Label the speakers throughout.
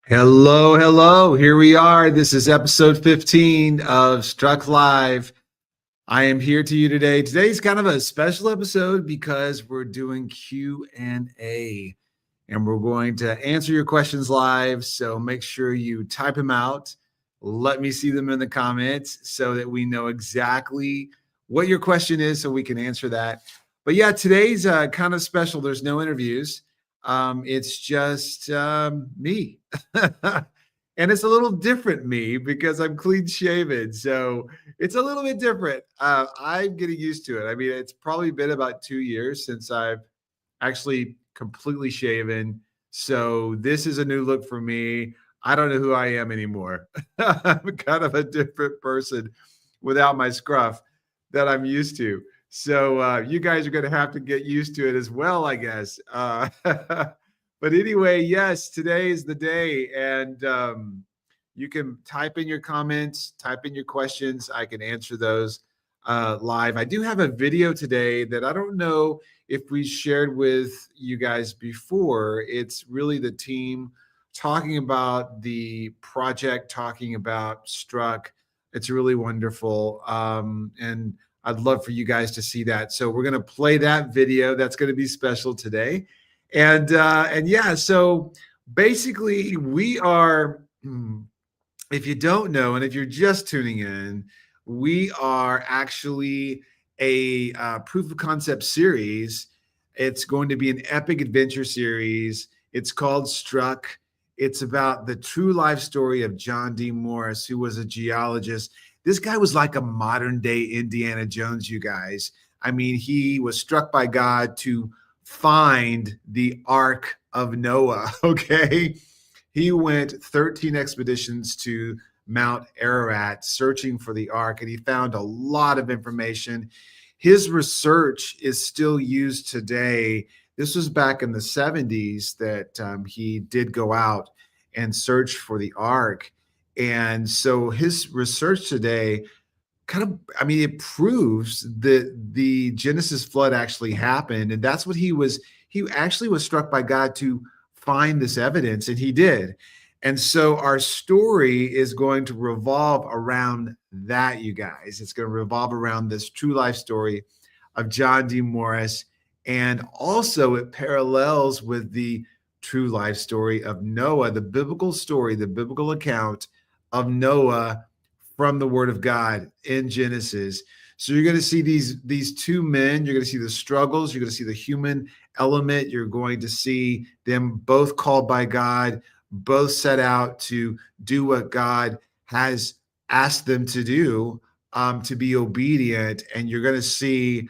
Speaker 1: Hello, hello. Here we are. This is episode 15 of Struck Live. I am here to you today. Today's kind of a special episode because we're doing Q&A and we're going to answer your questions live. So make sure you type them out. Let me see them in the comments so that we know exactly what your question is so we can answer that. But yeah, today's kind of special. There's no interviews. It's just me. And it's a little different me because I'm clean shaven. So it's a little bit different. I'm getting used to it. I mean, it's probably been about 2 years since I've actually completely shaven. So this is a new look for me. I don't know who I am anymore. I'm kind of a different person without my scruff that I'm used to. So you guys are going to have to get used to it as well, I guess. But anyway, yes, today is the day. And you can type in your comments, type in your questions. I can answer those live. I do have a video today that I don't know if we shared with you guys before. It's really the team talking about the project, talking about Struck. It's really wonderful. And I'd love for you guys to see that. So we're going to play that video. That's going to be special today. And yeah, so basically we are, if you don't know, and if you're just tuning in, we are actually a proof of concept series. It's going to be an epic adventure series. It's called Struck. It's about the true life story of John D. Morris, who was a geologist. This guy was like a modern day Indiana Jones, you guys. I mean, he was struck by God to find the Ark of Noah, okay? He went 13 expeditions to Mount Ararat searching for the Ark, and he found a lot of information. His research is still used today. This was back in the 70s that he did go out and search for the Ark. And so his research today kind of, I mean, it proves that the Genesis flood actually happened. And that's what he actually was struck by God to find this evidence, and he did. And so our story is going to revolve around that, you guys. It's going to revolve around this true life story of John D. Morris. And also it parallels with the true life story of Noah, the biblical story, the biblical account of Noah from the Word of God in Genesis. So you're going to see these two men. You're going to see the struggles. You're going to see the human element. You're going to see them both called by God, both set out to do what God has asked them to do, to be obedient. And you're going to see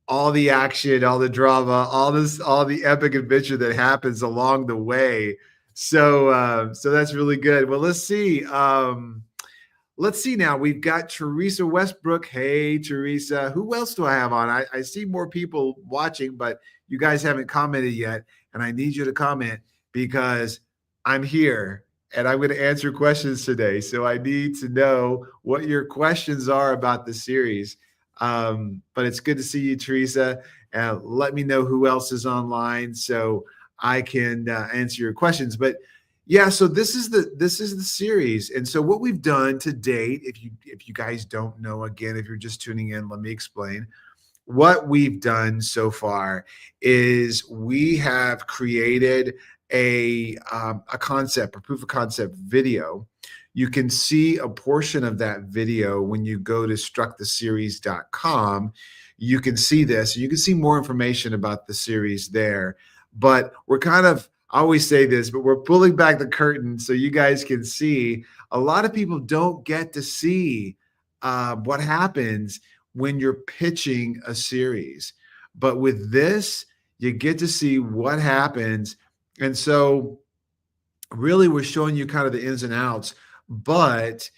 Speaker 1: all the action, all the drama, all the epic adventure that happens along the way. So that's really good. Well, let's see. Let's see now. We've got Teresa Westbrook. Hey, Teresa. Who else do I have on? I see more people watching, but you guys haven't commented yet. And I need you to comment because I'm here and I'm going to answer questions today. So I need to know what your questions are about the series. But it's good to see you, Teresa. Let me know who else is online so I can answer your questions. But yeah, so this is the series. And so what we've done to date, if you guys don't know, again, if you're just tuning in, let me explain. What we've done so far is we have created a concept, a proof of concept video. You can see a portion of that video when you go to strucktheseries.com. You can see this. You can see more information about the series there. But we're kind of, I always say this, but we're pulling back the curtain so you guys can see. A lot of people don't get to see what happens when you're pitching a series. But with this, you get to see what happens. And so really we're showing you kind of the ins and outs, but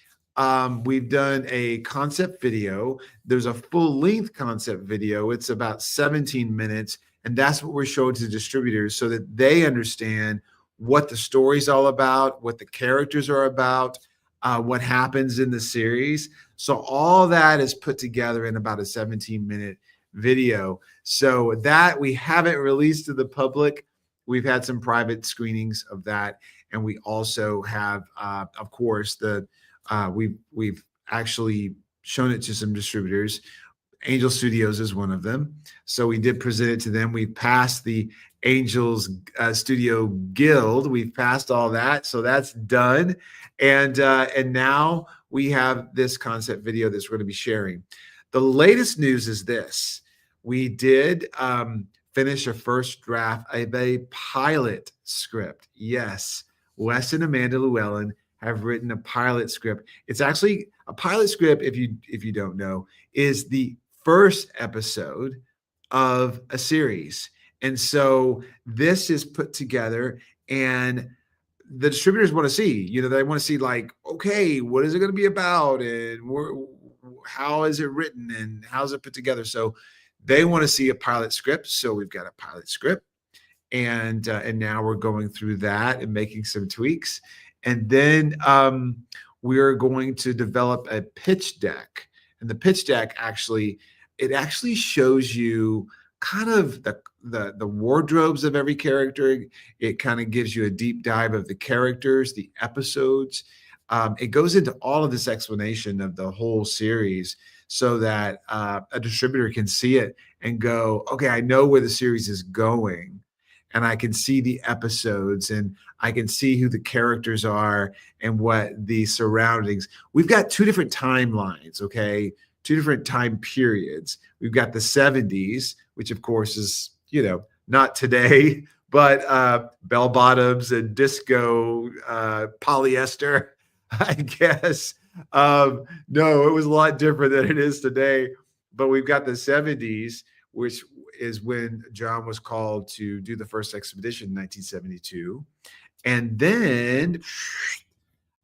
Speaker 1: we've done a concept video. There's a full length concept video. It's about 17 minutes. And that's what we're showing to distributors so that they understand what the story's all about, what the characters are about, what happens in the series. So all that is put together in about a 17-minute video. So that we haven't released to the public. We've had some private screenings of that. and we also have, of course, we've actually shown it to some distributors. Angel Studios is one of them. So we did present it to them. We passed the Angels Studio Guild. We've passed all that, so that's done. And now we have this concept video that we're going to be sharing. The latest news is this: we did finish a first draft of a pilot script. Yes, Wes and Amanda Llewellyn have written a pilot script. It's actually a pilot script. If you don't know, is the first episode of a series. And so this is put together, and the distributors want to see, they want to see, like, okay, what is it going to be about, and how is it written, and how's it put together? So they want to see a pilot script. So we've got a pilot script, and now we're going through that and making some tweaks. And then we're going to develop a pitch deck. And the pitch deck actually shows you kind of the wardrobes of every character. It kind of gives you a deep dive of the characters, the episodes. It goes into all of this explanation of the whole series, so that a distributor can see it and go, okay, I know where the series is going, and I can see the episodes, and I can see who the characters are and what the surroundings. We've got two different timelines, okay? Two different time periods. We've got the 70s, which of course is, not today, but bell bottoms and disco, polyester, I guess. No, it was a lot different than it is today. But we've got the 70s, which is when John was called to do the first expedition in 1972. And then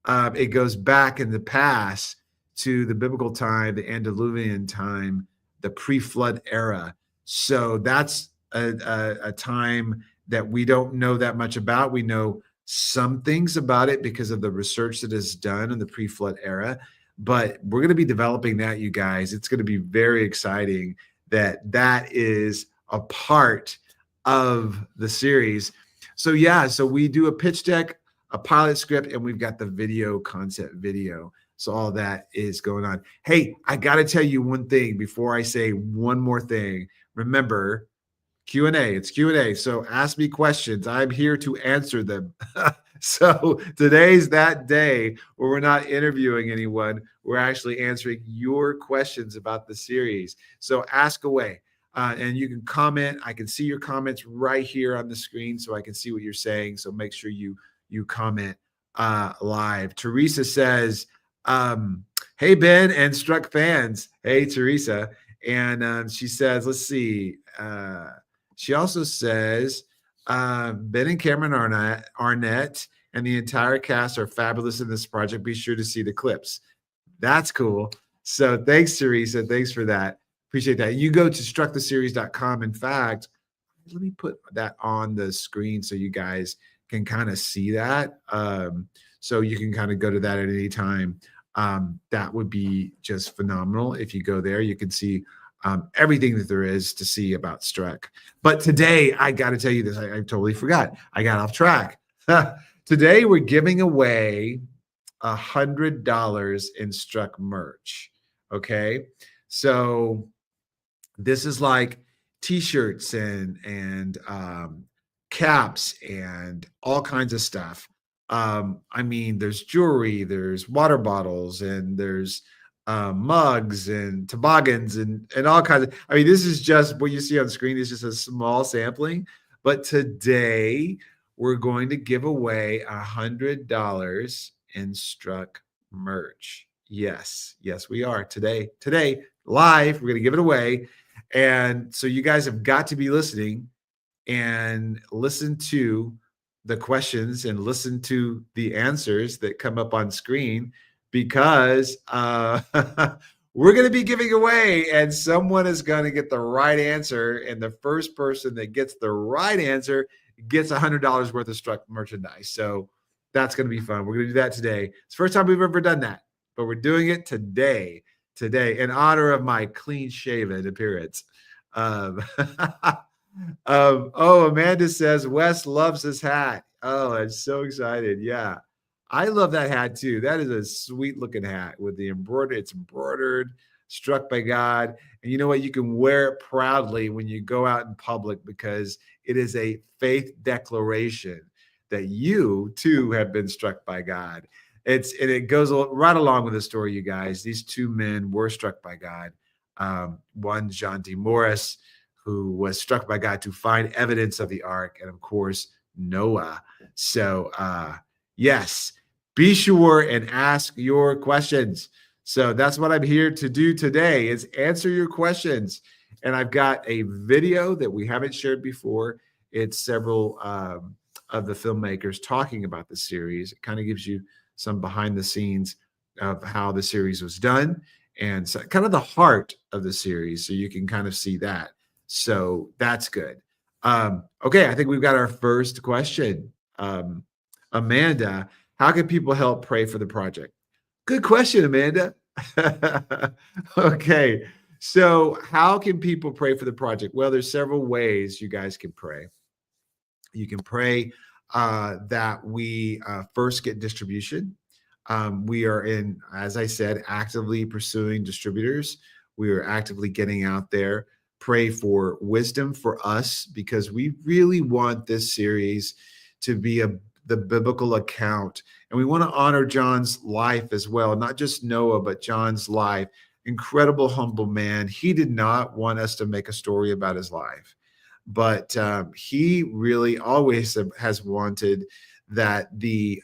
Speaker 1: it goes back in the past to the biblical time, the antediluvian time, the pre-flood era. So that's a time that we don't know that much about. We know some things about it because of the research that is done in the pre-flood era, but we're going to be developing that, you guys. It's going to be very exciting that is a part of the series. So yeah, so we do a pitch deck, a pilot script, and we've got the video concept video. So all that is going on. Hey, I got to tell you one thing before I say one more thing. Remember, Q&A. It's Q&A. So ask me questions. I'm here to answer them. So today's that day where we're not interviewing anyone. We're actually answering your questions about the series. So ask away. And you can comment. I can see your comments right here on the screen, so I can see what you're saying. So make sure you comment live. Teresa says, hey, Ben and Struck fans. Hey, Teresa. And she says, let's see. She also says, Ben and Cameron Arnett and the entire cast are fabulous in this project. Be sure to see the clips. That's cool. So thanks, Teresa. Thanks for that. Appreciate that. You go to strucktheseries.com. In fact, let me put that on the screen so you guys can kind of see that. So you can kind of go to that at any time. That would be just phenomenal. If you go there, you can see everything that there is to see about Struck. But today, I got to tell you this. I totally forgot. I got off track. Today, we're giving away $100 in Struck merch. Okay. So this is like t-shirts and caps and all kinds of stuff. I mean, there's jewelry, there's water bottles, and there's mugs and toboggans and all kinds of, I mean, this is just what you see on screen is just a small sampling. But today we're going to give away $100 in Struck merch. Yes, we are. Today, live, we're going to give it away. And so you guys have got to be listening and listen to the questions and listen to the answers that come up on screen, because we're going to be giving away, and someone is going to get the right answer. And the first person that gets the right answer gets $100 worth of Struck merchandise. So that's going to be fun. We're going to do that today. It's the first time we've ever done that, but we're doing it today in honor of my clean shaven appearance. Oh, Amanda says Wes loves his hat. Oh, I'm so excited. Yeah. I love that hat too. That is a sweet looking hat with the embroidered, it's embroidered, struck by God. And you know what? You can wear it proudly when you go out in public because it is a faith declaration that you too have been struck by God. And it goes right along with the story, you guys. These two men were struck by God. One, John D. Morris, who was struck by God to find evidence of the ark, and of course, Noah. So, yes, be sure and ask your questions. So that's what I'm here to do today is answer your questions. And I've got a video that we haven't shared before. It's several of the filmmakers talking about the series. It kind of gives you some behind the scenes of how the series was done and so kind of the heart of the series. So you can kind of see that. So that's good. Okay, I think we've got our first question. Amanda, how can people help pray for the project? Good question, Amanda. Okay, so how can people pray for the project? Well, there's several ways you guys can pray. You can pray that we first get distribution. We are as I said, actively pursuing distributors. We are actively getting out there. Pray for wisdom for us because we really want this series to be the biblical account. And we want to honor John's life as well, not just Noah, but John's life. Incredible, humble man. He did not want us to make a story about his life, but he really always has wanted that the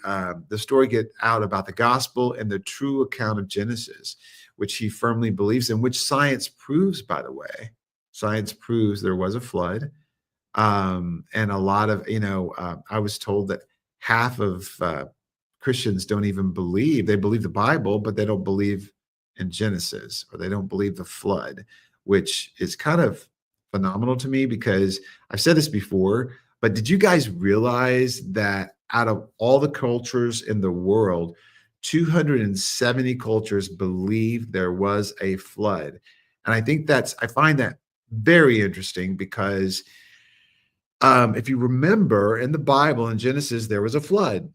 Speaker 1: story get out about the gospel and the true account of Genesis, which he firmly believes in, which science proves, by the way. Science proves there was a flood. And a lot of, I was told that half of Christians don't even believe, they believe the Bible, but they don't believe in Genesis or they don't believe the flood, which is kind of phenomenal to me because I've said this before, but did you guys realize that out of all the cultures in the world, 270 cultures believe there was a flood? And I find that very interesting because if you remember in the Bible in Genesis, there was a flood.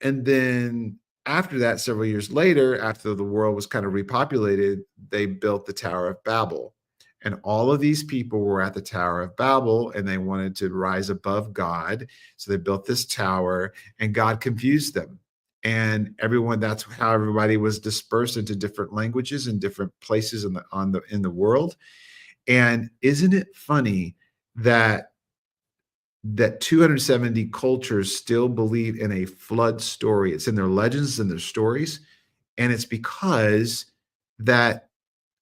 Speaker 1: And then after that, several years later, after the world was kind of repopulated, they built the Tower of Babel. And all of these people were at the Tower of Babel and they wanted to rise above God. So they built this tower and God confused them. And that's how everybody was dispersed into different languages and different places in the world. And isn't it funny that 270 cultures still believe in a flood story? It's in their legends and their stories. And it's because that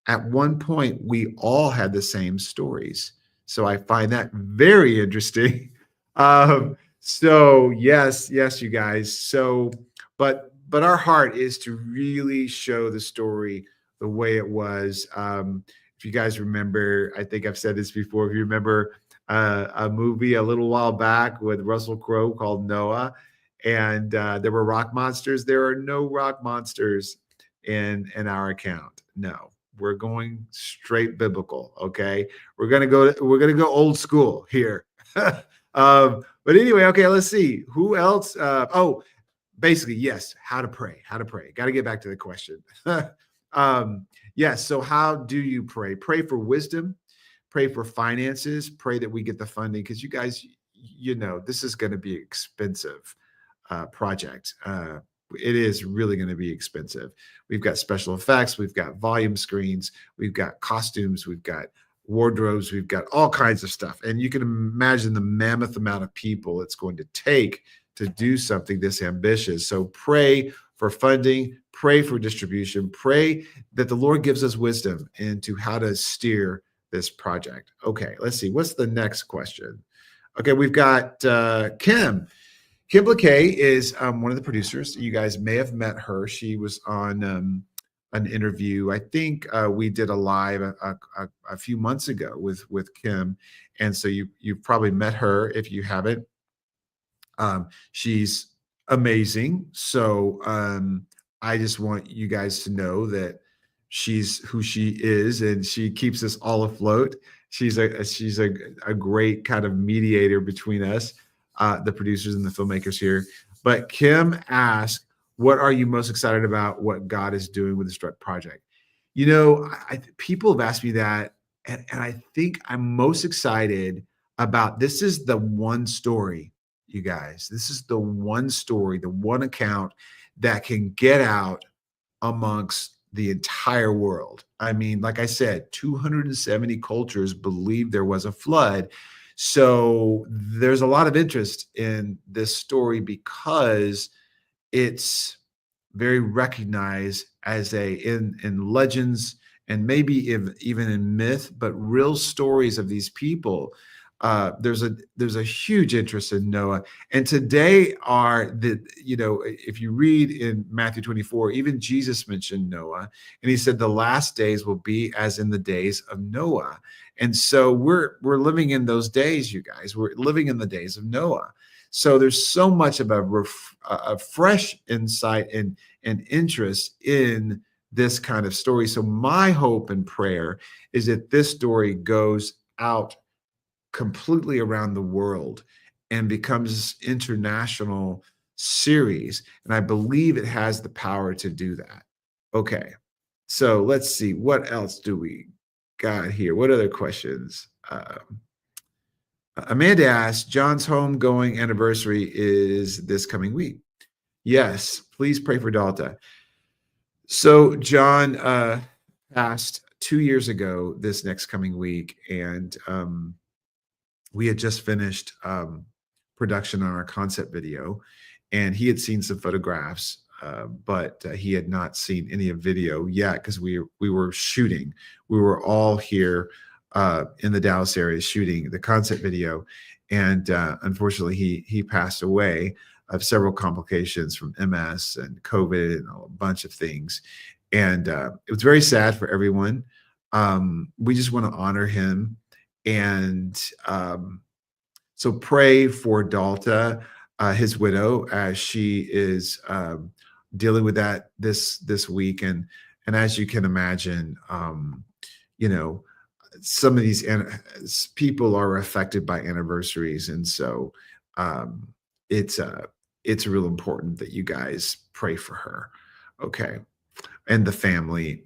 Speaker 1: at one point we all had the same stories. So I find that very interesting. So yes, you guys. So, but our heart is to really show the story the way it was. If you guys remember, I think I've said this before. If you remember a movie a little while back with Russell Crowe called Noah, and there were rock monsters. There are no rock monsters in our account. No, we're going straight biblical. Okay, we're gonna go old school here. But anyway, okay, let's see who else. Basically, yes, how to pray. Got to get back to the question. Yes. So how do you pray? Pray for wisdom. Pray for finances. Pray that we get the funding because you guys, this is going to be expensive project. It is really going to be expensive. We've got special effects. We've got volume screens. We've got costumes. We've got wardrobes. We've got all kinds of stuff. And you can imagine the mammoth amount of people it's going to take to do something this ambitious. So pray for funding, pray for distribution, pray that the Lord gives us wisdom into how to steer this project. Okay, let's see. What's the next question? Okay, we've got Kim. Kim Blakay is one of the producers. You guys may have met her. She was on an interview. I think we did a live a few months ago with Kim, and so you've probably met her if you haven't. She's amazing. So I just want you guys to know that she's who she is, and she keeps us all afloat. She's a great kind of mediator between us. the producers and the filmmakers here. But Kim asked, what are you most excited about what God is doing with the Struck Project? People have asked me that, and I think I'm most excited about this is the one story, you guys. This is the one story, the one account that can get out amongst the entire world. I mean, like I said, 270 cultures believe there was a flood. So there's a lot of interest in this story because it's very recognized as in legends and maybe even in myth, but real stories of these people. There's a huge interest in Noah, and today are the if you read in Matthew 24, even Jesus mentioned Noah, and he said the last days will be as in the days of Noah, and so we're living in those days, you guys. We're living in the days of Noah. So there's so much of a fresh insight and interest in this kind of story. So my hope and prayer is that this story goes out completely around the world and becomes international series. And I believe it has the power to do that. Okay. So let's see. What else do we got here? What other questions? Amanda asked, John's homegoing anniversary is this coming week. Yes, please pray for Dalta. So John passed 2 years ago this next coming week, and we had just finished production on our concept video, and he had seen some photographs, but he had not seen any of video yet because we were shooting. We were all here in the Dallas area shooting the concept video, and unfortunately, he passed away of several complications from MS and COVID and a bunch of things, and it was very sad for everyone. We just want to honor him, and so pray for Dalta, his widow, as she is dealing with that this week, and as you can imagine, you know, some of these people are affected by anniversaries, and so um, it's it's real important that you guys pray for her, okay, and the family.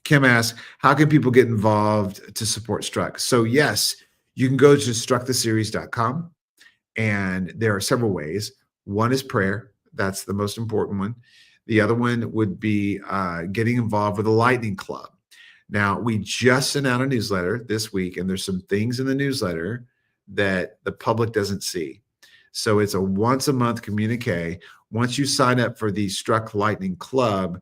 Speaker 1: Kim asks, how can people get involved to support Struck? So yes, you can go to strucktheseries.com, and there are several ways. One is prayer. That's the most important one. The other one would be getting involved with the Lightning Club. Now, we just sent out a newsletter this week, and there's some things in the newsletter that the public doesn't see. So it's a once a month communique. Once you sign up for the Struck Lightning Club,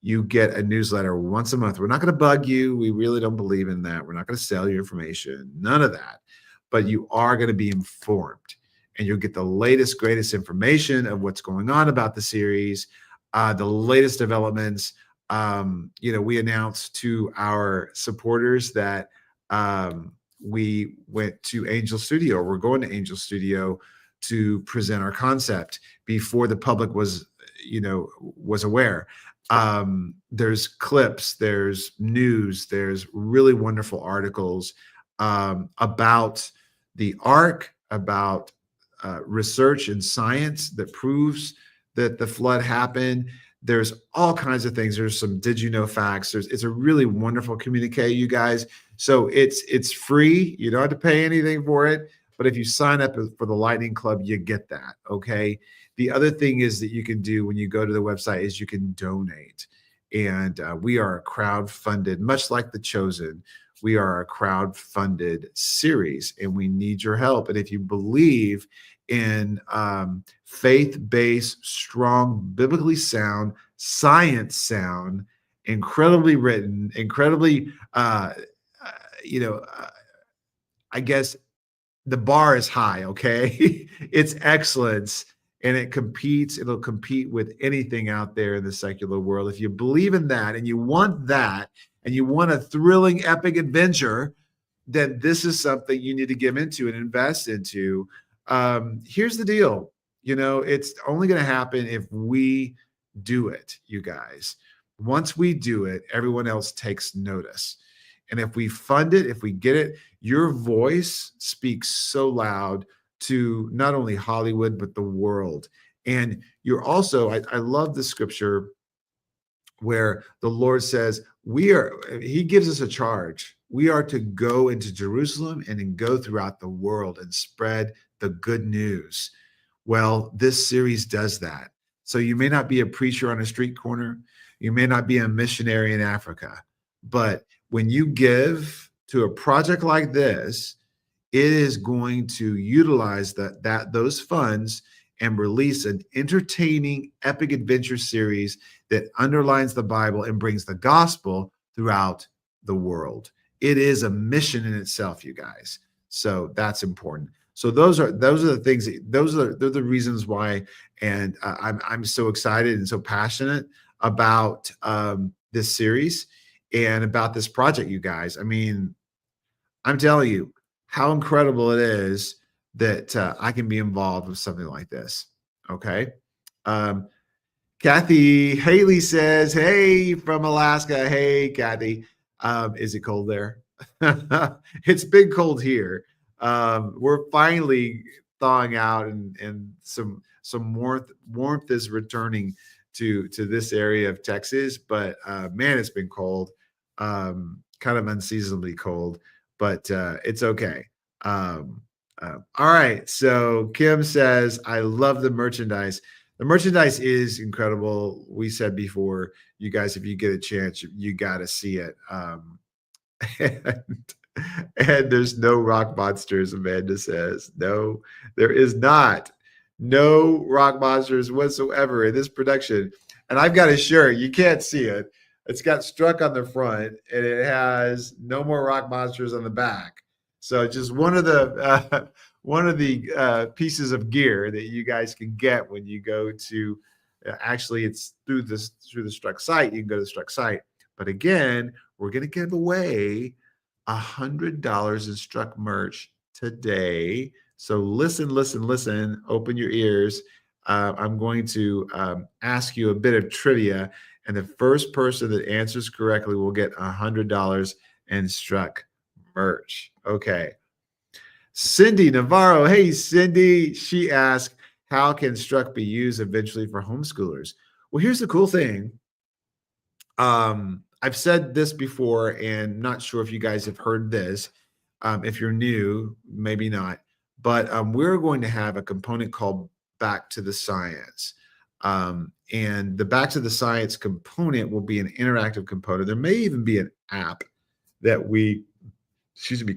Speaker 1: you get a newsletter once a month. We're not going to bug you. We really don't believe in that. We're not going to sell your information, none of that. But you are going to be informed, and you'll get the latest, greatest information of what's going on about the series, the latest developments. We announced to our supporters that we went to Angel Studio. We're going to Angel Studio to present our concept before the public was aware. There's clips, there's news, there's really wonderful articles about the ark, about research and science that proves that the flood happened. There's all kinds of things. There's some did you know facts. It's a really wonderful communique, you guys. So it's free. You don't have to pay anything for it. But if you sign up for the Lightning Club, you get that. Okay. The other thing is that you can do when you go to the website is you can donate. And we are a crowd-funded, much like The Chosen, we are a crowd-funded series, and we need your help. And if you believe in faith-based, strong, biblically sound, science sound, incredibly written, incredibly, I guess the bar is high, okay? It's excellence, and it'll compete with anything out there in the secular world. If you believe in that and you want that and you want a thrilling, epic adventure, then this is something you need to give into and invest into. Here's the deal. It's only going to happen if we do it, you guys. Once we do it, everyone else takes notice. And if we fund it, if we get it, your voice speaks so loud to not only Hollywood, but the world. And you're also, I love the scripture where the Lord says, He gives us a charge. We are to go into Jerusalem and then go throughout the world and spread the good news. Well, this series does that. So you may not be a preacher on a street corner, you may not be a missionary in Africa, but when you give to a project like this, it is going to utilize those funds and release an entertaining epic adventure series that underlines the Bible and brings the gospel throughout the world. It is a mission in itself, you guys. So that's important. So those are the things. They're the reasons why, and I'm so excited and so passionate about this series and about this project, you guys. I mean, I'm telling you how incredible it is that I can be involved with something like this. Okay. Um, Kathy Haley says, "Hey, from Alaska. Hey, Kathy. Is it cold there? It's been cold here. We're finally thawing out, and some warmth is returning to this area of Texas. But man, it's been cold, kind of unseasonably cold. But it's okay. All right. So Kim says, I love the merchandise. The merchandise is incredible. We said before, you guys, if you get a chance, you got to see it. And, and there's no rock monsters, Amanda says. No, there is not. No rock monsters whatsoever in this production. And I've got a shirt. You can't see it. It's got Struck on the front, and it has No More Rock Monsters on the back. So just one of the pieces of gear that you guys can get when you go to. Actually, it's through the Struck site. You can go to the Struck site. But again, we're going to give away $100 in Struck merch today. So listen, listen, listen. Open your ears. I'm going to ask you a bit of trivia, and the first person that answers correctly will get $100 in Struck merch. Okay. Cindy Navarro. Hey, Cindy. She asked, how can Struck be used eventually for homeschoolers? Well, here's the cool thing. I've said this before, and not sure if you guys have heard this. If you're new, maybe not. But we're going to have a component called Back to the Science. And the Back to the Science component will be an interactive component. There may even be an app that we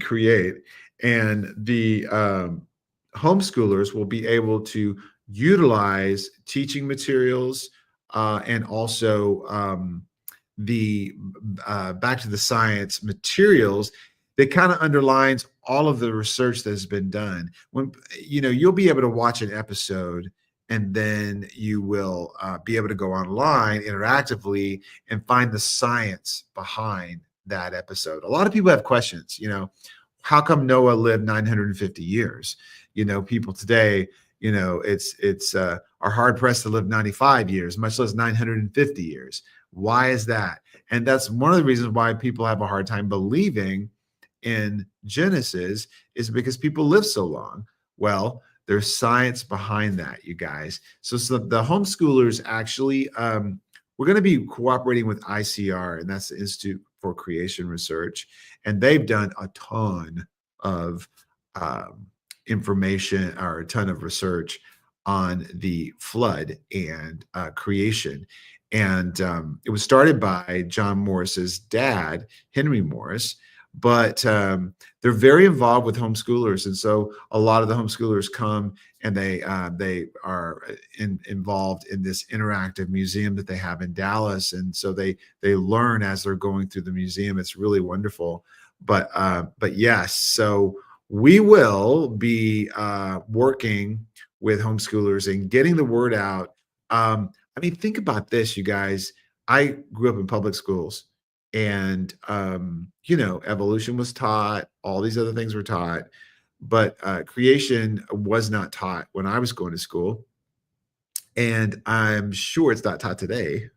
Speaker 1: create. And the homeschoolers will be able to utilize teaching materials and also the Back to the Science materials that kind of underlines all of the research that has been done. When you'll be able to watch an episode, and then you will be able to go online interactively and find the science behind that episode. A lot of people have questions. How come Noah lived 950 years? People today, are hard pressed to live 95 years, much less 950 years. Why is that? And that's one of the reasons why people have a hard time believing in Genesis, is because people live so long. Well, there's science behind that, you guys. So the homeschoolers actually, we're going to be cooperating with ICR, and that's the Institute for Creation Research. And they've done a ton of information, or a ton of research on the flood and creation. And it was started by John Morris's dad, Henry Morris. But they're very involved with homeschoolers, and so a lot of the homeschoolers come and they are involved in this interactive museum that they have in Dallas, and so they learn as they're going through the museum. It's really wonderful. But yes, so we will be working with homeschoolers and getting the word out. I mean, think about this, you guys. I grew up in public schools. And, evolution was taught, all these other things were taught, but creation was not taught when I was going to school. And I'm sure it's not taught today,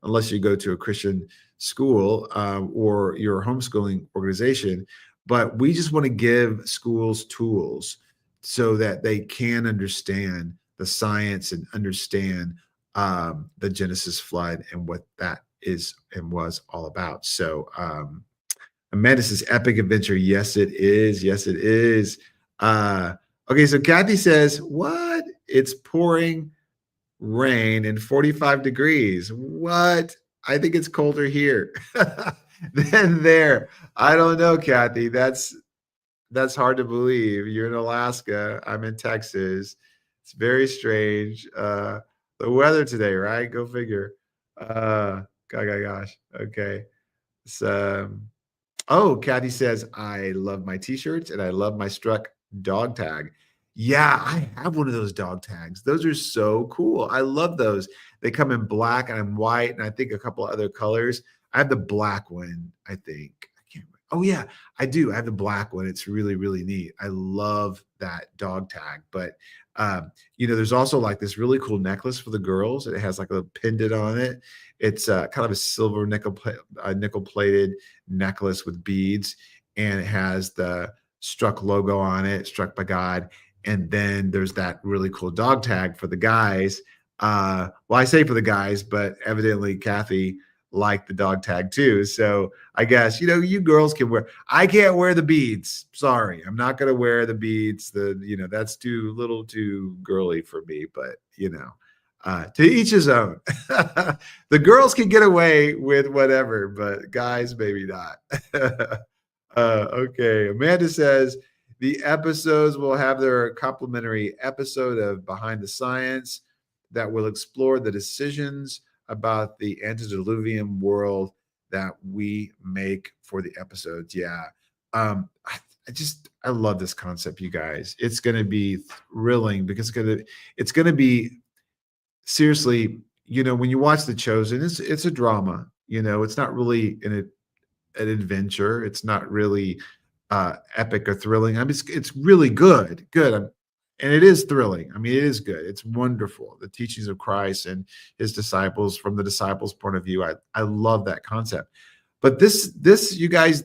Speaker 1: unless you go to a Christian school or your homeschooling organization. But we just want to give schools tools so that they can understand the science and understand the Genesis flood and what that is and was all about. So Amanda says epic adventure. Yes, it is. Yes, it is. Okay, so Kathy says, what? It's pouring rain and 45 degrees. What? I think it's colder here than there. I don't know, Kathy. That's hard to believe. You're in Alaska. I'm in Texas. It's very strange. The weather today, right? Go figure. Gosh. Okay. So, oh, Kathy says, I love my t-shirts and I love my Struck dog tag. Yeah, I have one of those dog tags. Those are so cool. I love those. They come in black and white, and I think a couple of other colors. I have the black one, I think. I can't remember. Oh, yeah, I do. I have the black one. It's really, really neat. I love that dog tag. But there's also like this really cool necklace for the girls. It has like a pendant on it. It's kind of a silver nickel plated necklace with beads, and it has the Struck logo on it, Struck by God. And then there's that really cool dog tag for the guys. Well, I say for the guys, but evidently Kathy liked the dog tag too. So I guess, you girls can wear, I can't wear the beads. Sorry. I'm not going to wear the beads. That's too girly for me, but to each his own. The girls can get away with whatever, but guys, maybe not. Okay. Amanda says the episodes will have their complimentary episode of Behind the Science that will explore the decisions about the antediluvian world that we make for the episodes. Yeah. I love this concept, you guys. It's going to be thrilling because it's going to be seriously, when you watch The Chosen, it's a drama. It's not really an adventure. It's not really epic or thrilling. I mean, it's really good, and it is thrilling. I mean, it is good. It's wonderful. The teachings of Christ and his disciples, from the disciples' point of view. I love that concept. But this, you guys,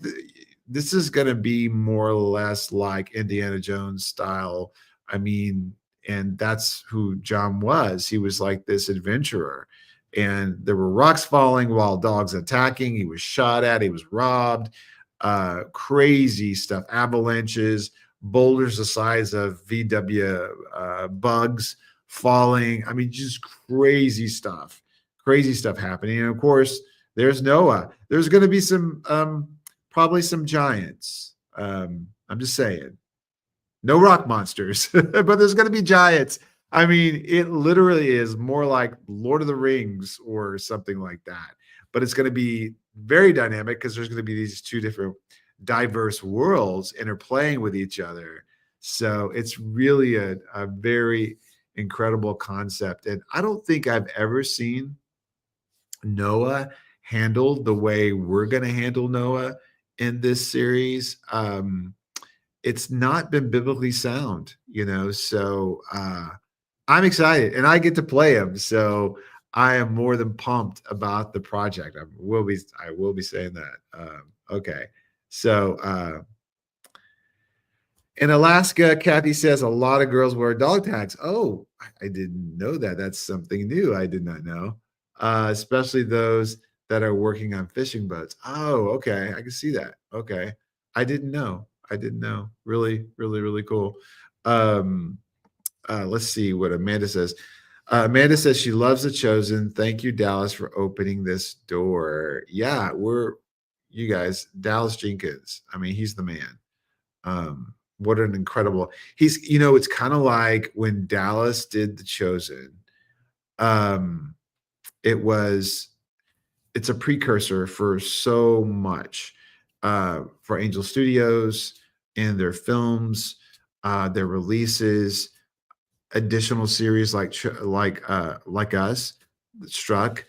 Speaker 1: this is going to be more or less like Indiana Jones style. I mean, and that's who John was. He was like this adventurer, and there were rocks falling while dogs attacking. He was shot at. He was robbed. Crazy stuff. Avalanches, boulders the size of VW bugs falling. I mean, just crazy stuff. Crazy stuff happening. And of course, there's Noah. There's going to be some probably some giants. I'm just saying. No rock monsters, but there's going to be giants. I mean, it literally is more like Lord of the Rings or something like that. But it's going to be very dynamic because there's going to be these two different diverse worlds interplaying with each other. So it's really a very incredible concept. And I don't think I've ever seen Noah handled the way we're going to handle Noah in this series. It's not been biblically sound, so I'm excited and I get to play him. So I am more than pumped about the project. I will be saying that. Okay. So in Alaska, Kathy says a lot of girls wear dog tags. Oh, I didn't know that. That's something new. I did not know. Especially those that are working on fishing boats. Oh, okay. I can see that. Okay. I didn't know. Really, really, really cool. Let's see what Amanda says. Amanda says she loves The Chosen. Thank you, Dallas, for opening this door. Yeah, you guys, Dallas Jenkins. I mean, he's the man. What an incredible. It's kind of like when Dallas did The Chosen. It's a precursor for so much for Angel Studios and their films, their releases, additional series like us, Struck,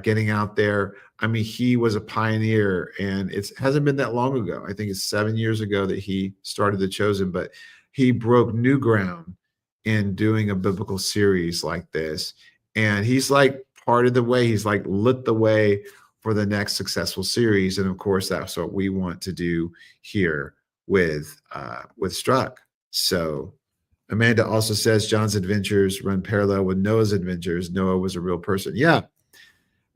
Speaker 1: getting out there. I mean, he was a pioneer, and it hasn't been that long ago. I think it's 7 years ago that he started The Chosen, but he broke new ground in doing a biblical series like this. And he's like part of the way. He's like lit the way for the next successful series. And of course, that's what we want to do here with Struck. So Amanda also says John's adventures run parallel with Noah's adventures. Noah was a real person. Yeah,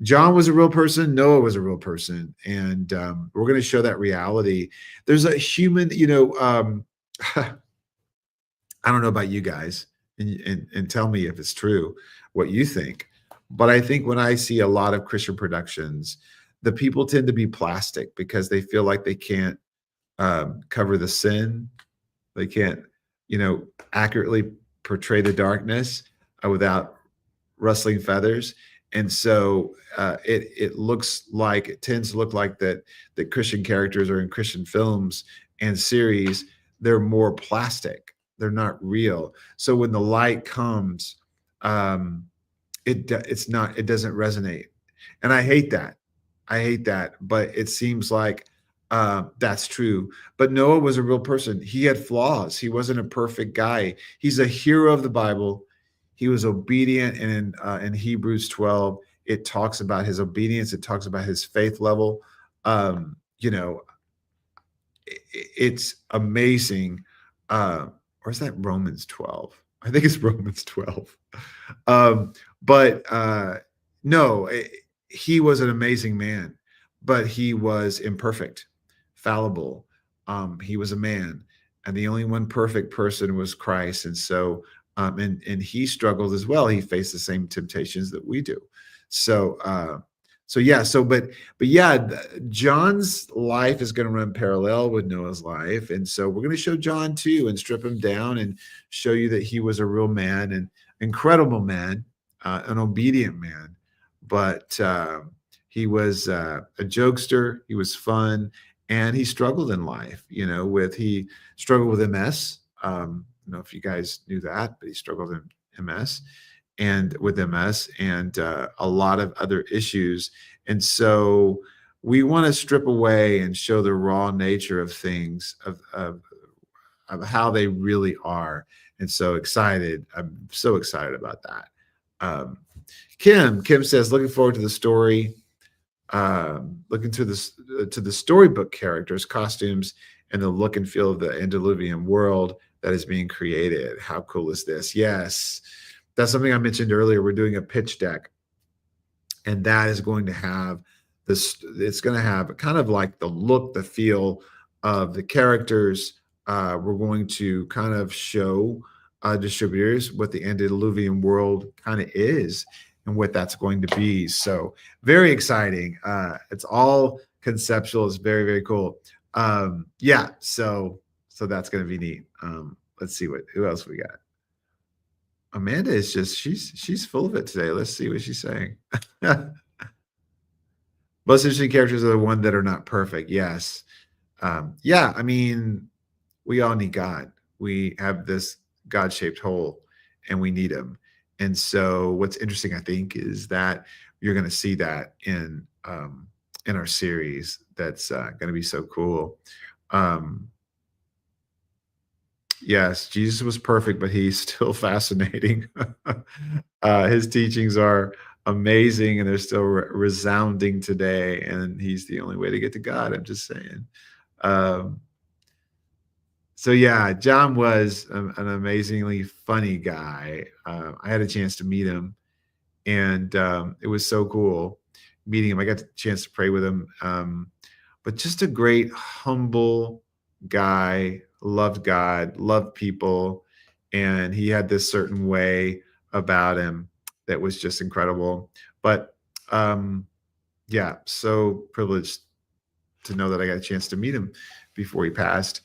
Speaker 1: John was a real person. Noah was a real person. And we're going to show that reality. There's a human, I don't know about you guys, and tell me if it's true, what you think. But I think when I see a lot of Christian productions, the people tend to be plastic because they feel like they can't cover the sin. They can't, accurately portray the darkness without rustling feathers. And so it tends to look like that Christian characters are in Christian films and series, they're more plastic. They're not real. So when the light comes, it doesn't resonate. And I hate that. But it seems like that's true. But Noah was a real person. He had flaws. He wasn't a perfect guy. He's a hero of the Bible. He was obedient, and in Hebrews 12, it talks about his obedience. It talks about his faith level. It's amazing. Or is that Romans 12? I think it's Romans 12. No, he was an amazing man, but he was imperfect, fallible. He was a man, and the only one perfect person was Christ. And so, and he struggled as well. He faced the same temptations that we do. John's life is going to run parallel with Noah's life. And so we're going to show John too and strip him down and show you that he was a real man, and incredible man, an obedient man. But he was a jokester. He was fun, and he struggled in life, he struggled with MS. I don't know if you guys knew that, but he struggled in MS and a lot of other issues. And so we want to strip away and show the raw nature of things, of how they really are. And so excited. I'm so excited about that. Kim says, looking forward to the story, looking to the storybook characters, costumes, and the look and feel of the antediluvian world that is being created. How cool is this? Yes. That's something I mentioned earlier. We're doing a pitch deck, and that is going to have this. It's going to have kind of like the look, the feel of the characters. We're going to kind of show distributors what the antediluvian world kind of is and what that's going to be. So very exciting. It's all conceptual. It's very, very cool. So that's going to be neat. Let's see who else we got. Amanda is just, she's full of it today. Let's see what she's saying. Most interesting characters are the ones that are not perfect. Yes. I mean, we all need God. We have this God-shaped hole, and we need him. And so what's interesting, I think, is that you're going to see that in our series. That's going to be so cool. Yes, Jesus was perfect, but he's still fascinating. His teachings are amazing, and they're still resounding today. And he's the only way to get to God. I'm just saying. John was an amazingly funny guy. I had a chance to meet him, and it was so cool meeting him. I got the chance to pray with him, but just a great, humble guy. Loved God, loved people, and he had this certain way about him that was just incredible. But so privileged to know that I got a chance to meet him before he passed.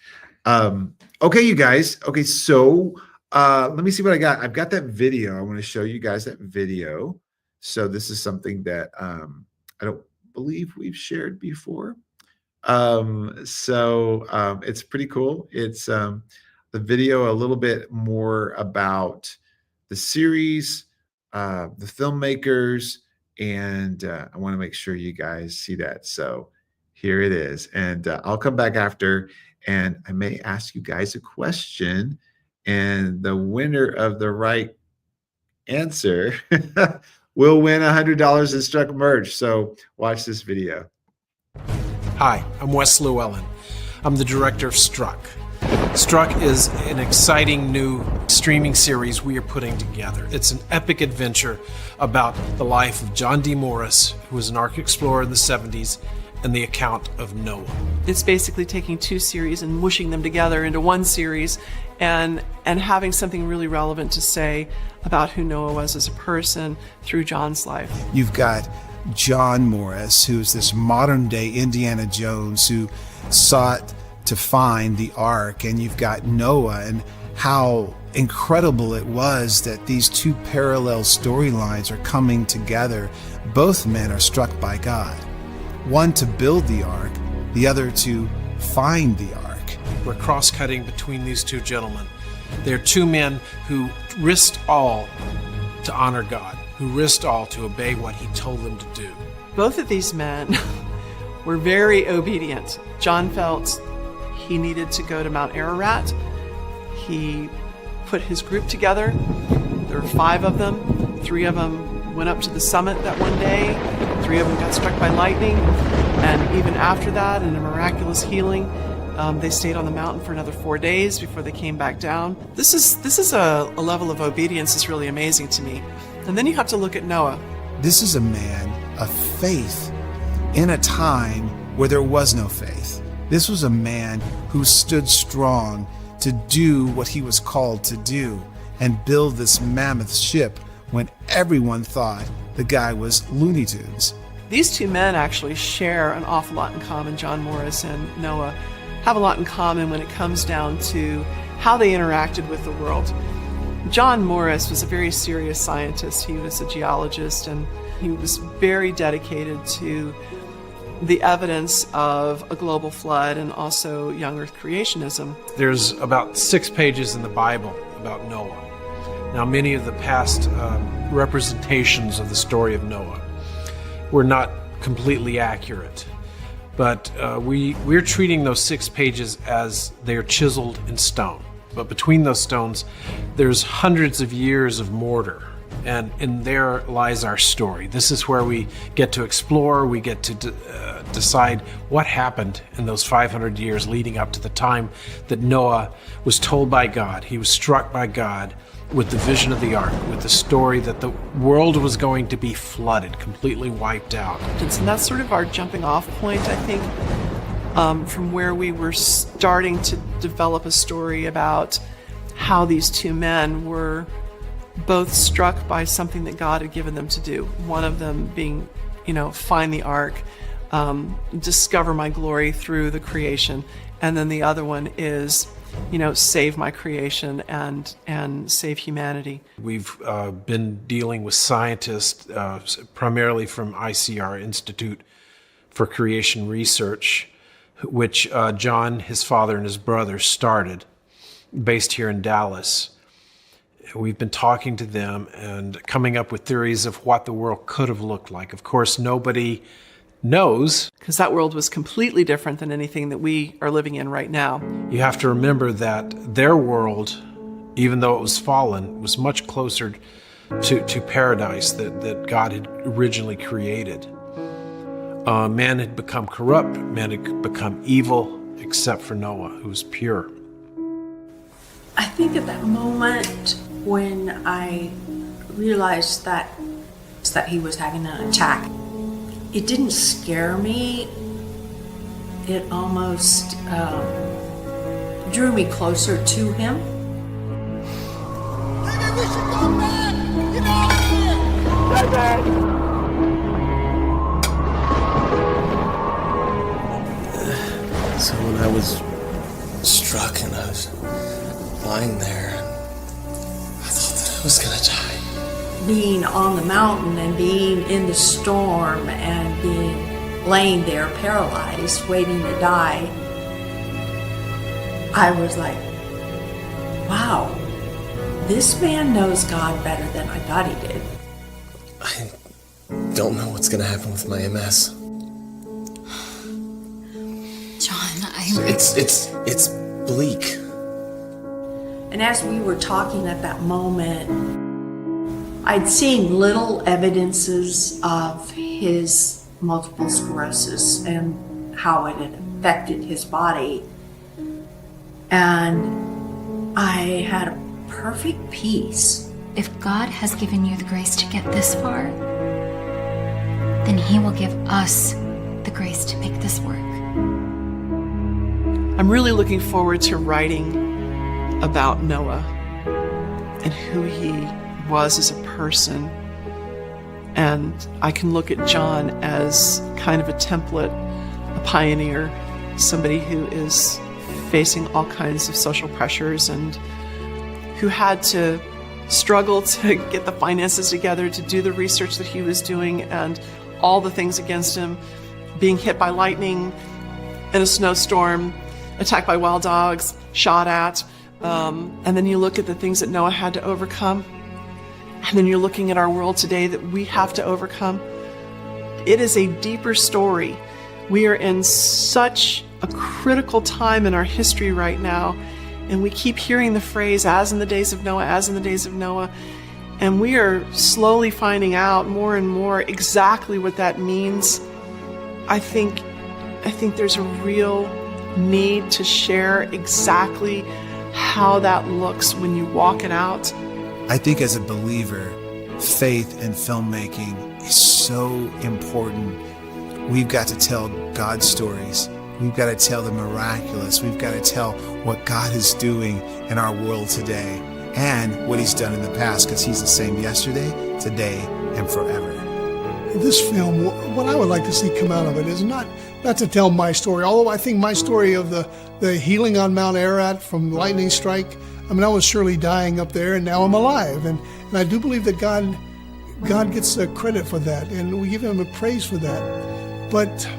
Speaker 1: Okay, you guys. Okay, so let me see what I got. I've got that video. I want to show you guys that video. So this is something that I don't believe we've shared before. It's pretty cool. It's the video a little bit more about the series, the filmmakers, and I want to make sure you guys see that. So here it is. And I'll come back after, and I may ask you guys a question, and the winner of the right answer will win $100 in Struck merch. So watch this video.
Speaker 2: Hi, I'm Wes Llewellyn. I'm the director of Struck. Struck is an exciting new streaming series we are putting together. It's an epic adventure about the life of John D. Morris, who was an Arctic explorer in the 70s, and the account of Noah.
Speaker 3: It's basically taking two series and mushing them together into one series and having something really relevant to say about who Noah was as a person through John's life.
Speaker 4: You've got John Morris, who's this modern day Indiana Jones who sought to find the ark, and you've got Noah, and how incredible it was that these two parallel storylines are coming together. Both men are struck by God. One to build the ark, the other to find the ark.
Speaker 2: We're cross-cutting between these two gentlemen. They're two men who risked all to honor God, who risked all to obey what he told them to do.
Speaker 3: Both of these men were very obedient. John felt he needed to go to Mount Ararat. He put his group together. There were 5 of them. 3 of them went up to the summit that one day. 3 of them got struck by lightning. And even after that, in a miraculous healing, they stayed on the mountain for another 4 days before they came back down. This is a level of obedience that's really amazing to me. And then you have to look at Noah.
Speaker 4: This is a man of faith in a time where there was no faith. This was a man who stood strong to do what he was called to do and build this mammoth ship when everyone thought the guy was Looney Tunes.
Speaker 3: These two men actually share an awful lot in common. John Morris and Noah have a lot in common when it comes down to how they interacted with the world. John Morris was a very serious scientist. He was a geologist, and he was very dedicated to the evidence of a global flood and also young earth creationism.
Speaker 2: There's about 6 pages in the Bible about Noah. Now, many of the past representations of the story of Noah were not completely accurate, but we're treating those 6 pages as they're chiseled in stone. But between those stones, there's hundreds of years of mortar, and in there lies our story. This is where we get to explore, we get to decide what happened in those 500 years leading up to the time that Noah was told by God. He was struck by God with the vision of the ark, with the story that the world was going to be flooded, completely wiped out.
Speaker 3: And that's sort of our jumping off point, I think, from where we were starting to develop a story about how these two men were both struck by something that God had given them to do. One of them being, find the ark, discover my glory through the creation. And then the other one is, save my creation and save humanity.
Speaker 2: We've been dealing with scientists, primarily from ICR, Institute for Creation Research, which John, his father, and his brother started, based here in Dallas. We've been talking to them and coming up with theories of what the world could have looked like. Of course, nobody knows,
Speaker 3: because that world was completely different than anything that we are living in right now.
Speaker 2: You have to remember that their world, even though it was fallen, was much closer to paradise that God had originally created. Man had become corrupt, man had become evil, except for Noah, who was pure.
Speaker 5: I think at that moment when I realized that he was having an attack, it didn't scare me. It almost drew me closer to him.
Speaker 6: Maybe we should go back! Get out of here! Go back!
Speaker 7: So when I was struck and I was lying there, I thought that I was gonna die.
Speaker 5: Being on the mountain and being in the storm and being laying there paralyzed, waiting to die, I was like, wow, this man knows God better than I thought he did.
Speaker 7: I don't know what's gonna happen with my MS. It's bleak.
Speaker 5: And as we were talking at that moment, I'd seen little evidences of his multiple sclerosis and how it had affected his body. And I had a perfect peace.
Speaker 8: If God has given you the grace to get this far, then He will give us the grace to make this work.
Speaker 3: I'm really looking forward to writing about Noah and who he was as a person. And I can look at John as kind of a template, a pioneer, somebody who is facing all kinds of social pressures and who had to struggle to get the finances together to do the research that he was doing, and all the things against him, being hit by lightning in a snowstorm, attacked by wild dogs, shot at. And then you look at the things that Noah had to overcome. And then you're looking at our world today that we have to overcome. It is a deeper story. We are in such a critical time in our history right now. And we keep hearing the phrase, as in the days of Noah, as in the days of Noah. And we are slowly finding out more and more exactly what that means. I think there's a real need to share exactly how that looks when you walk it out.
Speaker 4: I think as a believer, faith and filmmaking is so important. We've got to tell God's stories. We've got to tell the miraculous. We've got to tell what God is doing in our world today and what He's done in the past, because He's the same yesterday, today, and forever.
Speaker 6: This film, what I would like to see come out of it is not to tell my story, although I think my story of the healing on Mount Ararat from lightning strike, I mean, I was surely dying up there, and now I'm alive. And I do believe that God gets credit for that, and we give Him a praise for that. But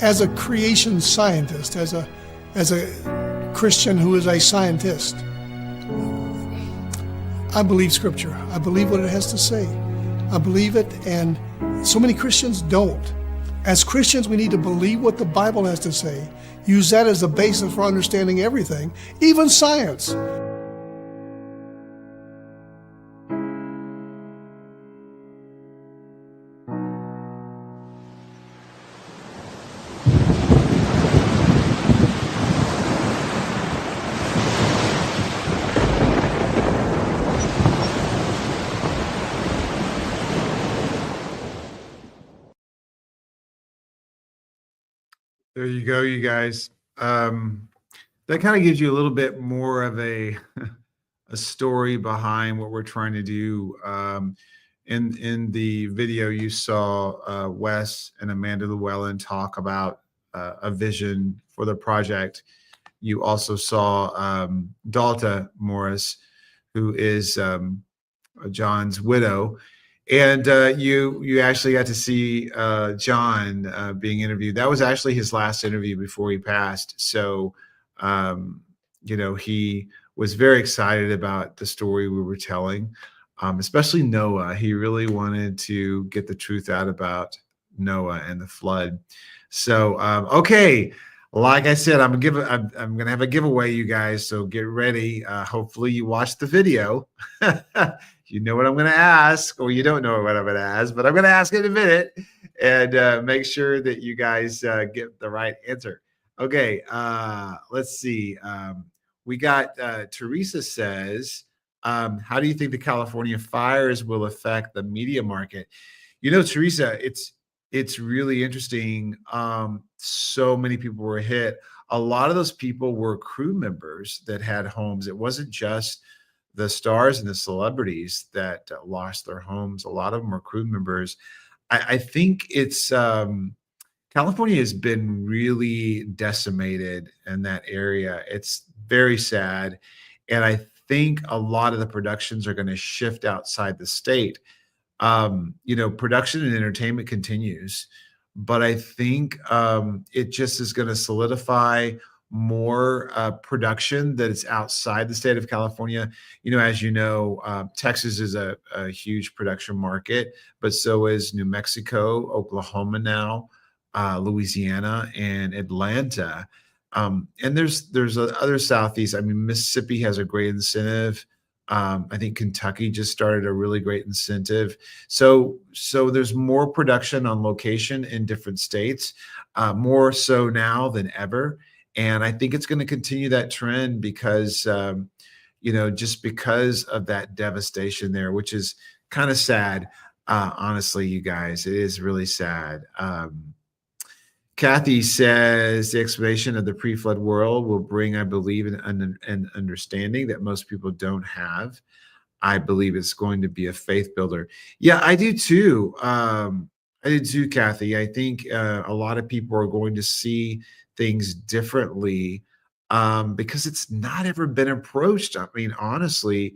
Speaker 6: as a creation scientist, as a Christian who is a scientist, I believe Scripture. I believe what it has to say. I believe it, and so many Christians don't. As Christians, we need to believe what the Bible has to say. Use that as a basis for understanding everything, even science.
Speaker 1: There you go, you guys. That kind of gives you a little bit more of a a story behind what we're trying to do. In the video, you saw Wes and Amanda Llewellyn talk about a vision for the project. You also saw Dalta Morris, who is John's widow. And you actually got to see John being interviewed. That was actually his last interview before he passed. So, he was very excited about the story we were telling, especially Noah. He really wanted to get the truth out about Noah and the flood. So, okay. Like I said, I'm gonna have a giveaway, you guys. So get ready. Hopefully you watched the video. You know what I'm going to ask, or you don't know what I'm going to ask, but I'm going to ask it in a minute, and make sure that you guys get the right answer. Okay, let's see. We got Teresa says, how do you think the California fires will affect the media market? Teresa, it's really interesting. So many people were hit. A lot of those people were crew members that had homes. It wasn't just the stars and the celebrities that lost their homes. A lot of them were crew members. I think it's California has been really decimated in that area. It's very sad. And I think a lot of the productions are going to shift outside the state. Production and entertainment continues, but I think it just is going to solidify more production that is outside the state of California. As you know, Texas is a huge production market, but so is New Mexico, Oklahoma now, Louisiana, and Atlanta. And there's other Southeast. I mean, Mississippi has a great incentive. I think Kentucky just started a really great incentive. So there's more production on location in different states, more so now than ever. And I think it's going to continue that trend because, just because of that devastation there, which is kind of sad. Honestly, you guys, it is really sad. Kathy says the explanation of the pre-flood world will bring, I believe, an understanding that most people don't have. I believe it's going to be a faith builder. Yeah, I do too. I do too, Kathy. I think a lot of people are going to see things differently because it's not ever been approached. I mean, honestly,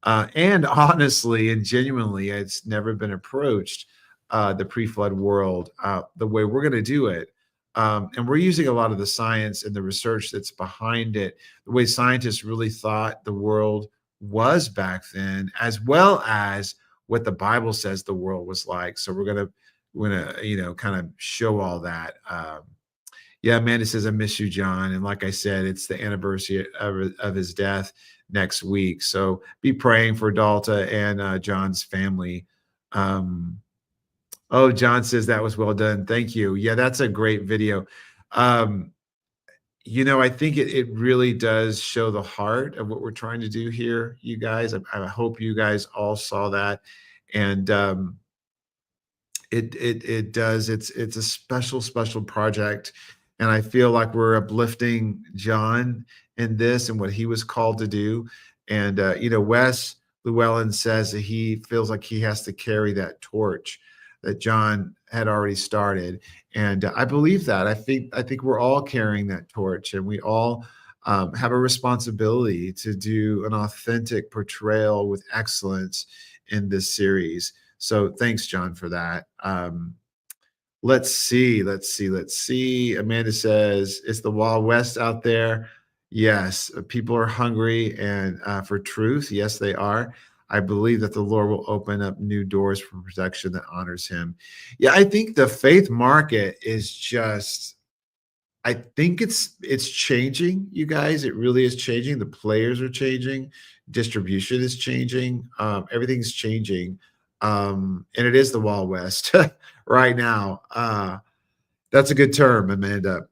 Speaker 1: and genuinely, it's never been approached, the pre-flood world, the way we're going to do it. And we're using a lot of the science and the research that's behind it, the way scientists really thought the world was back then, as well as what the Bible says the world was like. So we're gonna kind of show all that. Yeah, Amanda says, I miss you, John. And like I said, it's the anniversary of his death next week. So be praying for Dalta and John's family. Oh, John says that was well done. Thank you. Yeah, that's a great video. Um, I think it really does show the heart of what we're trying to do here, you guys. I hope you guys all saw that. And it does. It's a special project, and I feel like we're uplifting John in this and what he was called to do. And Wes Llewellyn says that he feels like he has to carry that torch that John had already started, and I believe that. I think we're all carrying that torch, and we all have a responsibility to do an authentic portrayal with excellence in this series. So thanks, John, for that. Let's see. Amanda says, it's the Wild West out there. Yes, people are hungry and for truth. Yes, they are. I believe that the Lord will open up new doors for protection that honors him. Yeah, I think the faith market is just, I think it's changing, you guys. It really is changing. The players are changing. Distribution is changing. Everything's changing. And it is the Wild West right now. That's a good term, Amanda.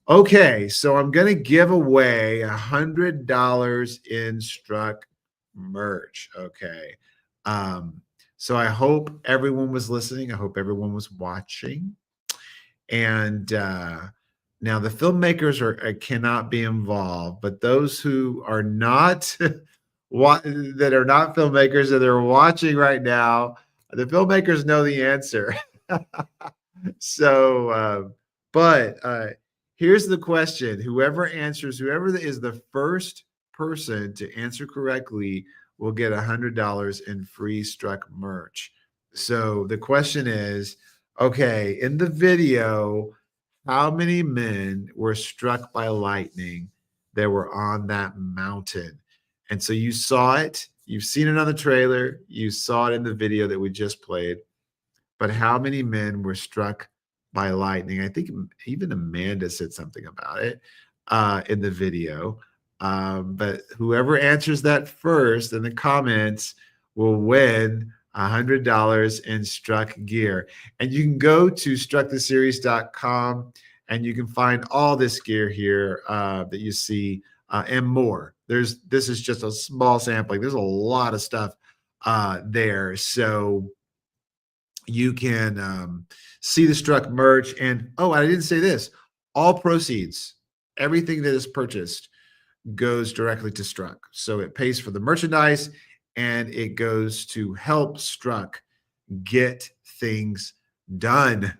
Speaker 1: Okay, so I'm going to give away $100 in Struck merch. Okay. So I hope everyone was listening. I hope everyone was watching. And now the filmmakers cannot be involved, but those who are not that are not filmmakers that are watching right now, the filmmakers know the answer. So, but here's the question: whoever is the first person to answer correctly will get $100 in free Struck merch. So the question is, okay, in the video, how many men were struck by lightning that were on that mountain? And so you saw it, you've seen it on the trailer, you saw it in the video that we just played, but how many men were struck by lightning? I think even Amanda said something about it in the video. But whoever answers that first in the comments will win $100 in Struck gear. And you can go to strucktheseries.com and you can find all this gear here that you see and more. This is just a small sampling. There's a lot of stuff there. So you can see the Struck merch. And I didn't say this. All proceeds, everything that is purchased goes directly to Struck. So it pays for the merchandise and it goes to help Struck get things done.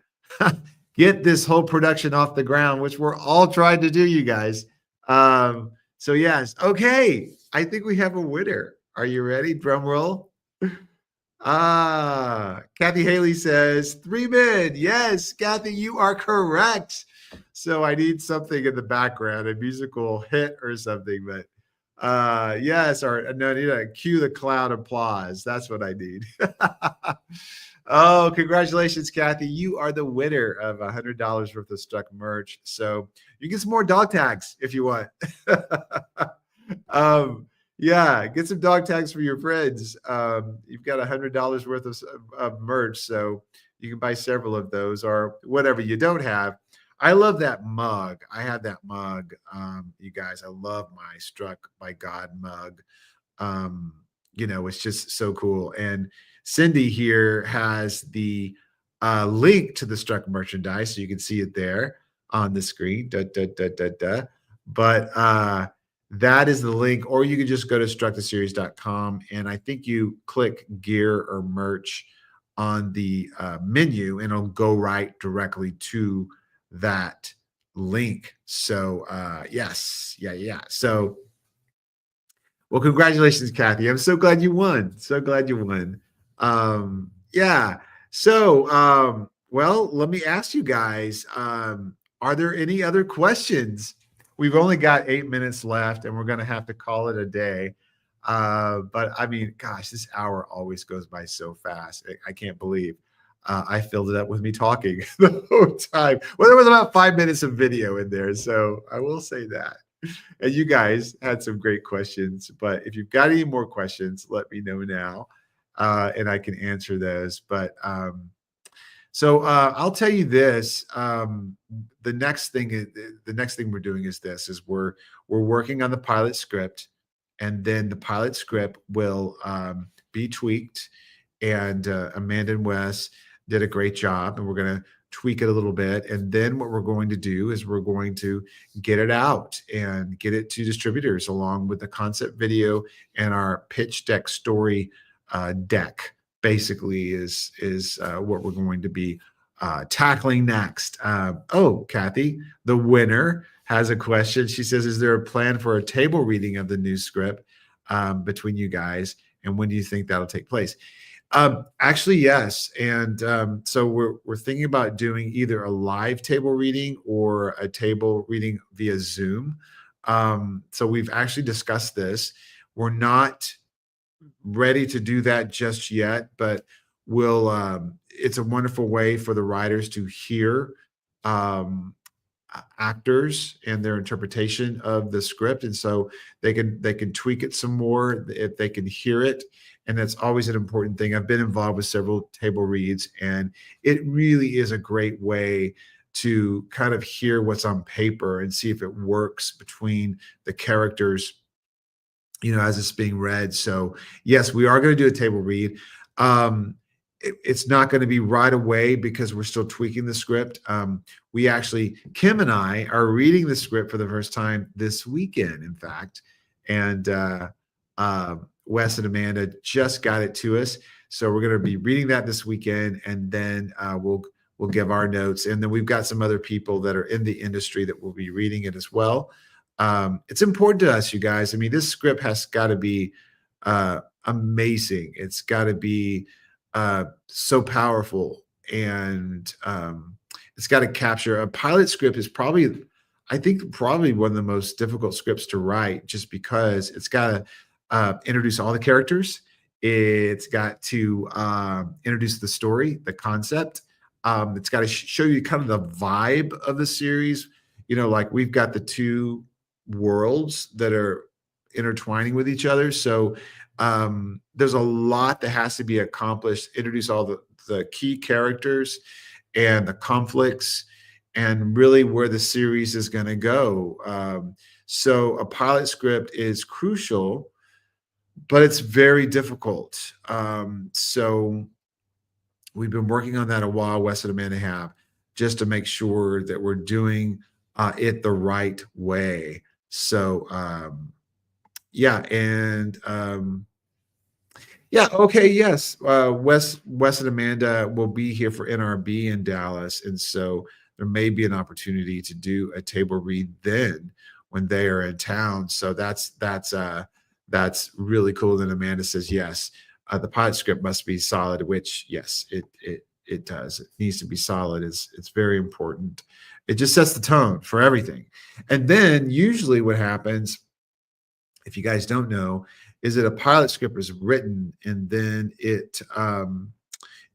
Speaker 1: Get this whole production off the ground, which we're all trying to do, you guys. So yes. Okay. I think we have a winner. Are you ready? Drum roll. Kathy Haley says 3 men. Yes, Kathy, you are correct. So I need something in the background, a musical hit or something, but yes, or no, I need to cue the cloud applause. That's what I need. Oh, congratulations, Kathy. You are the winner of $100 worth of Struck merch. So you get some more dog tags if you want. Yeah, get some dog tags for your friends. You've got $100 worth of merch, so you can buy several of those or whatever you don't have. I love that mug. I have that mug. You guys, I love my Struck by God mug. Um, it's just so cool. And Cindy here has the link to the Struck merchandise, so you can see it there on the screen. Da, da, da, da, da. But that is the link, or you can just go to strucktheseries.com, and I think you click gear or merch on the menu, and it'll go right directly to that link. So yes, yeah. So well, congratulations, Kathy. I'm so glad you won. So glad you won. Yeah. So, well, let me ask you guys, are there any other questions? We've only got 8 minutes left, and we're going to have to call it a day. But I mean, gosh, this hour always goes by so fast. I can't believe I filled it up with me talking the whole time. Well, there was about 5 minutes of video in there, so I will say that. And you guys had some great questions, but if you've got any more questions, let me know now, and I can answer those. But so I'll tell you this: the next thing we're doing is this: is we're working on the pilot script, and then the pilot script will be tweaked. And Amanda and Wes did a great job, and we're going to tweak it a little bit. And then what we're going to do is we're going to get it out and get it to distributors along with the concept video and our pitch deck story deck. Basically, is what we're going to be tackling next. Oh, Kathy, the winner, has a question. She says, "Is there a plan for a table reading of the new script between you guys, and when do you think that'll take place?" Actually, yes. And so we're thinking about doing either a live table reading or a table reading via Zoom. So we've actually discussed this. We're not ready to do that just yet, but it's a wonderful way for the writers to hear actors and their interpretation of the script, and so they can tweak it some more if they can hear it. And that's always an important thing. I've been involved with several table reads, and it really is a great way to kind of hear what's on paper and see if it works between the characters, as it's being read. So yes, we are going to do a table read. It's not going to be right away because we're still tweaking the script. Kim and I are reading the script for the first time this weekend, in fact. And Wes and Amanda just got it to us. So we're going to be reading that this weekend, and then we'll give our notes. And then we've got some other people that are in the industry that will be reading it as well. It's important to us, you guys. I mean, this script has got to be amazing. It's got to be so powerful, and it's got to capture. A pilot script is probably one of the most difficult scripts to write, just because it's got to introduce all the characters. It's got to introduce the story, the concept. It's got to show you kind of the vibe of the series. Like we've got the two worlds that are intertwining with each other. So there's a lot that has to be accomplished. Introduce all the key characters and the conflicts, and really where the series is going to go. So a pilot script is crucial, but it's very difficult. So we've been working on that a while, Wes and Amanda have, just to make sure that we're doing it the right way. So yeah, and yeah, okay, yes. Wes and Amanda will be here for NRB in Dallas, and so there may be an opportunity to do a table read then when they are in town. So that's really cool. Then Amanda says yes. The pilot script must be solid, which yes, it does. It needs to be solid. It's very important. It just sets the tone for everything. And then usually what happens, if you guys don't know, is that a pilot script is written, and then it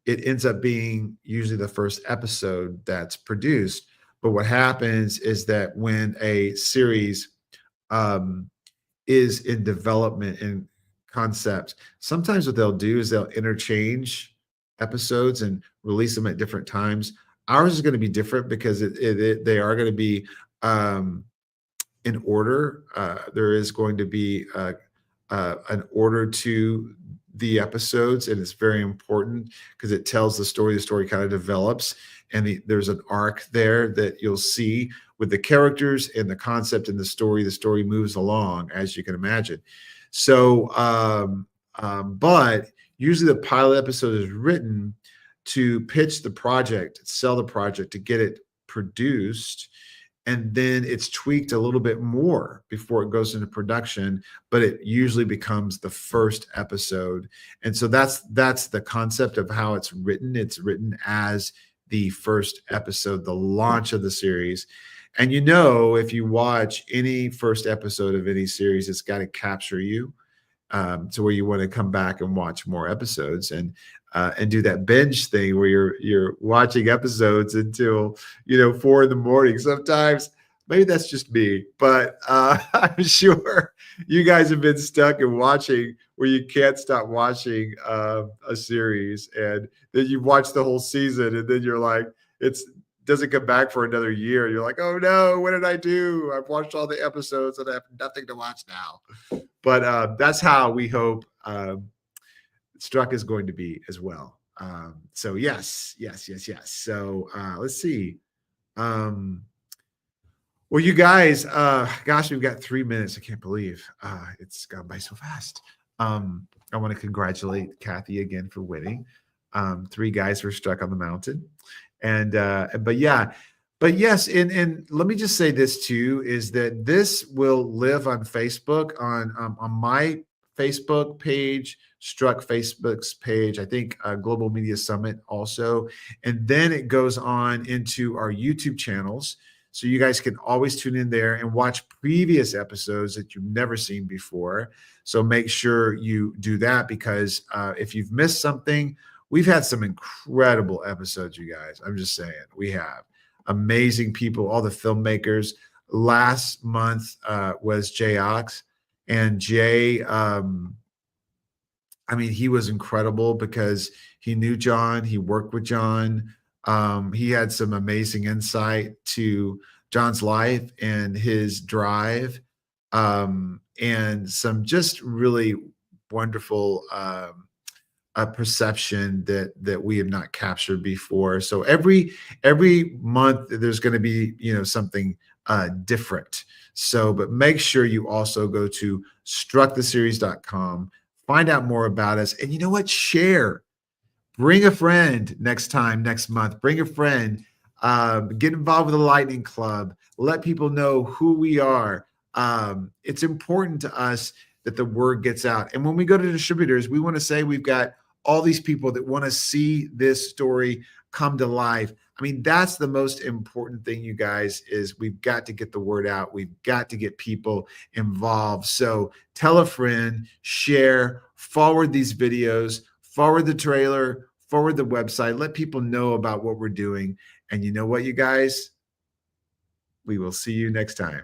Speaker 1: ends up being usually the first episode that's produced. But what happens is that when a series is in development and concept, sometimes what they'll do is they'll interchange episodes and release them at different times. Ours is going to be different because they are going to be in order. There is going to be an order to the episodes, and it's very important because it tells the story. The story kind of develops, and there's an arc there that you'll see with the characters and the concept and the story. The story moves along, as you can imagine. So, but usually the pilot episode is written to pitch the project, sell the project, to get it produced, and then it's tweaked a little bit more before it goes into production, but it usually becomes the first episode. And so that's the concept of how it's written. It's written as the first episode, the launch of the series. And if you watch any first episode of any series, it's got to capture you to where you want to come back and watch more episodes and do that binge thing where you're watching episodes until 4 a.m. Sometimes maybe that's just me, but I'm sure you guys have been stuck in watching where you can't stop watching a series, and then you watch the whole season, and then you're like, it doesn't come back for another year. You're like, oh no, what did I do? I've watched all the episodes and I have nothing to watch now. But that's how we hope Struck is going to be as well. So yes. So let's see. Well, you guys, gosh, we've got 3 minutes. I can't believe it's gone by so fast. I want to congratulate Kathy again for winning. 3 guys were Struck on the Mountain. But yes, and let me just say this too, is that this will live on Facebook, on my Facebook page, Struck Facebook's page, I think Global Media Summit also. And then it goes on into our YouTube channels. So you guys can always tune in there and watch previous episodes that you've never seen before. So make sure you do that, because if you've missed something, we've had some incredible episodes, you guys. I'm just saying, we have amazing people, all the filmmakers. Last month was Jay Ox, and Jay, he was incredible because he knew John, he worked with John. He had some amazing insight to John's life and his drive, and some just really wonderful a perception that we have not captured before. So every month there's going to be something different. So, but make sure you also go to strucktheseries.com, find out more about us, and you know what? Share. Bring a friend next month. Bring a friend. Get involved with the Lightning Club. Let people know who we are. It's important to us that the word gets out. And when we go to distributors, we want to say we've got all these people that want to see this story come to life. That's the most important thing, you guys, is we've got to get the word out. We've got to get people involved. So tell a friend, share, forward these videos, forward the trailer, forward the website, let people know about what we're doing. And you know what, you guys? We will see you next time.